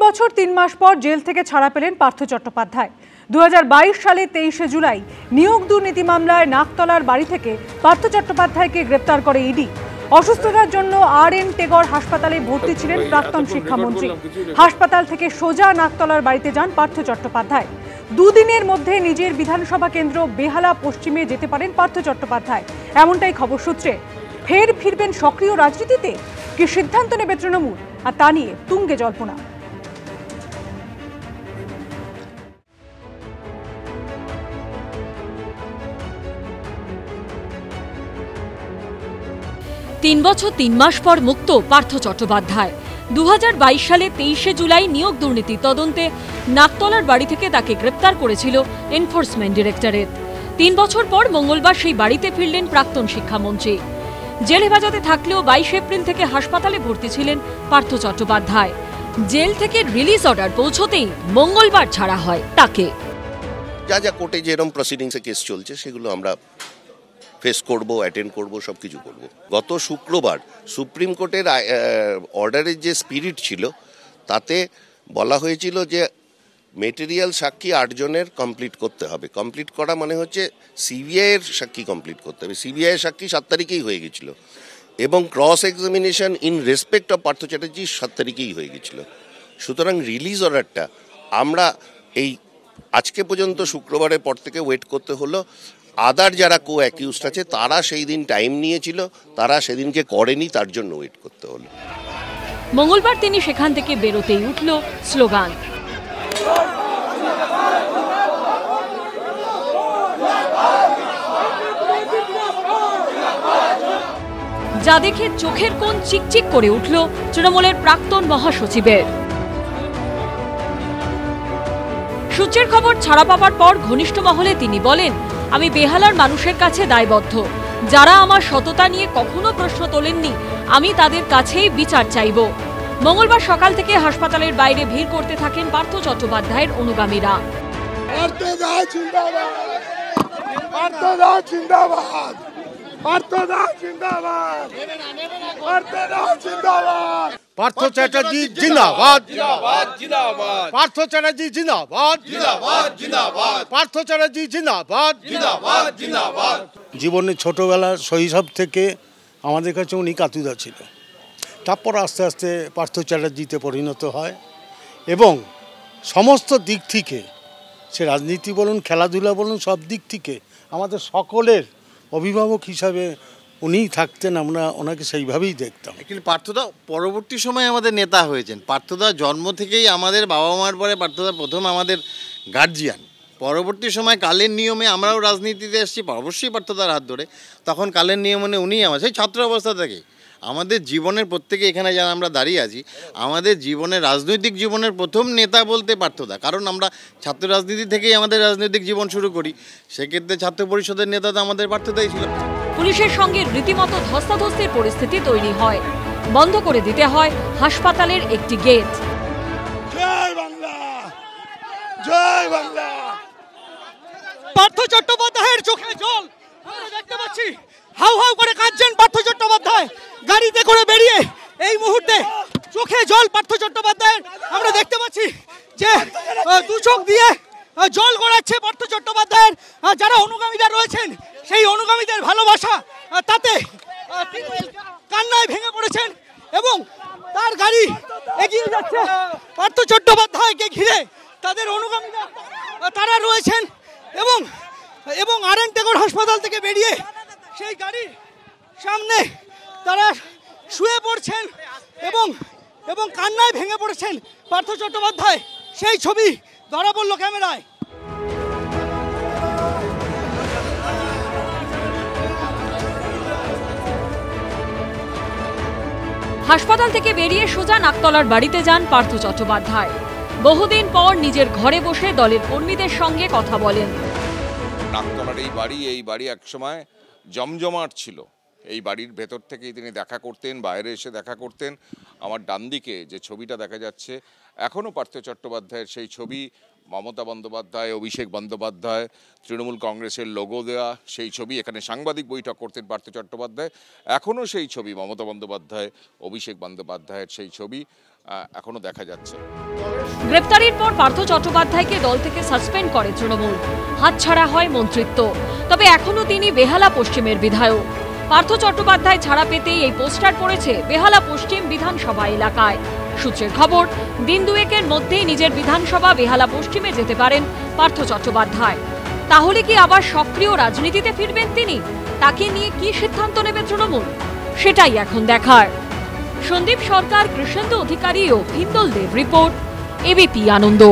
বছর ৩ মাস পর জেল থেকে ছাড়া পেলেন পার্থ চট্টোপাধ্যায়। ২০২২ সালে ২৩শে জুলাই নিয়োগ দুর্নীতি মামলায় নাকতলার বাড়ি থেকে পার্থ চট্টোপাধ্যায়কে গ্রেপ্তার করে ইডি। অসুস্থতার জন্য RN টেগর হাসপাতালে ভর্তি ছিলেন প্রাক্তন শিক্ষামন্ত্রী। হাসপাতাল থেকে সোজা নাকতলার বাড়িতে যান পার্থ চট্টোপাধ্যায়। দুদিনের মধ্যে নিজের বিধানসভা কেন্দ্র বেহালা পশ্চিমে যেতে পারেন পার্থ চট্টোপাধ্যায়, এমনটাই খবর সূত্রে। ফের ফিরবেন সক্রিয় রাজনীতিতে? কি সিদ্ধান্ত নেবে তৃণমূল? আর তা নিয়ে তুঙ্গে জল্পনা। তিন বছর ৩ মাস পর মুক্ত পার্থ চট্টোপাধ্যায়। ২০২২ সালে ২৩শে জুলাই নিয়োগ দুর্নীতি তদন্তে নাকতলার বাড়ি থেকে তাকে গ্রেপ্তার করেছিল এনফোর্সমেন্ট ডিরেক্টরেট। ৩ বছর পর মঙ্গলবার সেই বাড়িতে ফিরলেন প্রাক্তন শিক্ষামন্ত্রী। জেল হেফাজতে থাকলেও ২২ এপ্রিল থেকে হাসপাতালে ভর্তি ছিলেন পার্থ চট্টোপাধ্যায়। জেল থেকে রিলিজ অর্ডার পৌঁছতেই মঙ্গলবার ছাড়া হয় তাকে। যা যা কোর্টে যেরকম প্রসিডিংসে কেস চলছে সেগুলো আমরা ফেস করব, অ্যাটেন্ড করব, সব কিছু করব। গত শুক্রবার সুপ্রিম কোর্টের অর্ডারের যে স্পিরিট ছিল তাতে বলা হয়েছিল যে মেটেরিয়াল সাক্ষী ৮ জনের কমপ্লিট করতে হবে। কমপ্লিট করা মানে হচ্ছে সিবিআইয়ের সাক্ষী কমপ্লিট করতে হবে। সিবিআইয়ের সাক্ষী ৭ তারিখেই হয়ে গেছিল এবং cross examination in respect of Partha Chatterjee ৭ তারিখেই হয়ে গেছিল। সুতরাং রিলিজ অর্ডারটা আমরা এই আজকে পর্যন্ত শুক্রবারের পর থেকে ওয়েট করতে হলো। আদার যারা কো অ্যাকিউজড আছে তারা সেই দিন টাইম নিয়েছিল, তারা সেদিনকে করেনি, তার জন্য ওয়েট করতে হলো। মঙ্গলবার তিনি সেখান থেকে বেরোতেই উঠল স্লোগান। যা দেখে চোখের কোণ চিকচিক করে উঠল তৃণমূলের প্রাক্তন মহাসচিবের। সূত্রের খবর, ছাড়া পাওয়ার পর ঘনিষ্ঠ মহলে তিনি বলেন, আমি বেহালার মানুষের কাছে দায়বদ্ধ। যারা আমার সততা নিয়ে কখনো প্রশ্ন তোলেননি, আমি তাদের কাছেই বিচার চাইব। মঙ্গলবার সকাল থেকে হাসপাতালের বাইরে ভিড় করতে থাকেন পার্থ চট্টোপাধ্যায়ের অনুগামীরা। পার্থ চ্যাটার্জি জিন্দাবাদ, পার্থ চ্যাটার্জি জিন্দাবাদ, পার্থ চ্যাটার্জি জিন্দাবাদ। জীবনের ছোটবেলার শৈশব থেকে আমাদের কাছে উনি কাতুদা ছিল। তারপর আস্তে আস্তে পার্থ চ্যাটার্জিতে পরিণত হয় এবং সমস্ত দিক থেকে, সে রাজনীতি বলুন, খেলাধুলা বলুন, সব দিক থেকে আমাদের সকলের অভিভাবক হিসাবে উনিই থাকতেন। আমরা ওনাকে সেইভাবেই দেখতাম। অ্যাকচুয়ালি পার্থদা পরবর্তী সময়ে আমাদের নেতা হয়েছেন। পার্থদা জন্ম থেকেই আমাদের বাবা মার পরে পার্থদা প্রথম আমাদের গার্জিয়ান। পরবর্তী সময় কালের নিয়মে আমরাও রাজনীতিতে এসেছি অবশ্যই পার্থদার হাত ধরে। তখন কালের নিয়মে উনিই আমার সেই ছাত্র অবস্থা থেকে আমাদের জীবনের প্রত্যেকে এখানে যারা আমরা দাঁড়িয়ে আছি, আমাদের জীবনের রাজনৈতিক জীবনের প্রথম নেতা বলতে পার্থদা। কারণ আমরা ছাত্র রাজনীতি থেকেই আমাদের রাজনৈতিক জীবন শুরু করি। সেক্ষেত্রে ছাত্র পরিষদের নেতা তো আমাদের পার্থদাই ছিল। পুলিশের সঙ্গে রীতিমতো ধস্তাধস্তির পরিস্থিতি তৈরি হয়। বন্ধ করে দিতে হয় হাসপাতালের একটি গেট। জয় বাংলা, জয় বাংলা। পার্থ চট্টোপাধ্যায়ের চোখে জল আমরা দেখতে পাচ্ছি। হাউ হাউ করে কাঁদছেন পার্থ চট্টোপাধ্যায়। গাড়িতে করে বেরিয়ে এই মুহূর্তে চোখে জল পার্থ চট্টোপাধ্যায়ের আমরা দেখতে পাচ্ছি যে দু চোখ দিয়ে জল গড়াচ্ছে পার্থ চট্টোপাধ্যায়ের। যারা অনুগামীরা রয়েছেন সেই অনুগামীদের ভালোবাসা তাতে কান্নায় ভেঙে পড়েছেন এবং তার গাড়ি এগিয়ে যাচ্ছে পার্থ চট্টোপাধ্যায়কে ঘিরে। তাদের অনুগামীরা তারা রয়েছেন এবং RN টেগর হাসপাতাল থেকে বেরিয়ে সেই গাড়ির সামনে তারা শুয়ে পড়ছেন এবং কান্নায় ভেঙে পড়েছেন পার্থ চট্টোপাধ্যায়। সেই ছবি ধরা পড়ল ক্যামেরায়। হাসপাতাল থেকে বেরিয়ে সোজা নাকতলার বাড়িতে যান পার্থ চট্টোপাধ্যায়। বহুদিন পর নিজের ঘরে বসে দলের কর্মীদের সঙ্গে কথা বলেন। নাকতলার এই বাড়ি একসময় জমজমাট ছিল। এই বাড়ির ভেতর থেকেই তিনি দেখা করতেন, বাইরে এসে দেখা করতেন। আমার ডান দিকে যে ছবিটা দেখা যাচ্ছে এখনও পার্থ চট্টোপাধ্যায়ের সেই ছবি। মমতা বন্দ্যোপাধ্যায়, অভিষেক বন্দ্যোপাধ্যায়, তৃণমূল কংগ্রেসের লোগো দেওয়া সেই ছবি। এখানে সাংবাদিক বৈঠক করতেন পার্থ চট্টোপাধ্যায়। এখনও সেই ছবি মমতা বন্দ্যোপাধ্যায়, অভিষেক বন্দ্যোপাধ্যায়ের সেই ছবি। এখনো দেখা যাচ্ছে। গ্রেপ্তারির পর পার্থ চট্টোপাধ্যায়কে দল থেকে সাসপেন্ড করে তৃণমূল, হাতছাড়া হয় মন্ত্রিত্ব। তবে এখনো তিনি বেহালা পশ্চিমের বিধায়ক। পার্থ চট্টোপাধ্যায় ছাড়া পেতেই এই পোস্টার পড়েছে বেহালা পশ্চিম বিধানসভা এলাকায়। সূত্রের খবর, দিন দুয়েকের মধ্যেই নিজের বিধানসভা বেহালা পশ্চিমে যেতে পারেন পার্থ চট্টোপাধ্যায়। তাহলে কি আবার সক্রিয় রাজনীতিতে ফিরবেন তিনি? তাকে নিয়ে কি সিদ্ধান্ত নেবে তৃণমূল, সেটাই এখন দেখার। সন্দীপ সরকার, কৃষ্ণেন্দু অধিকারী ও হিন্দল দেব রিপোর্ট, এবিপি আনন্দ।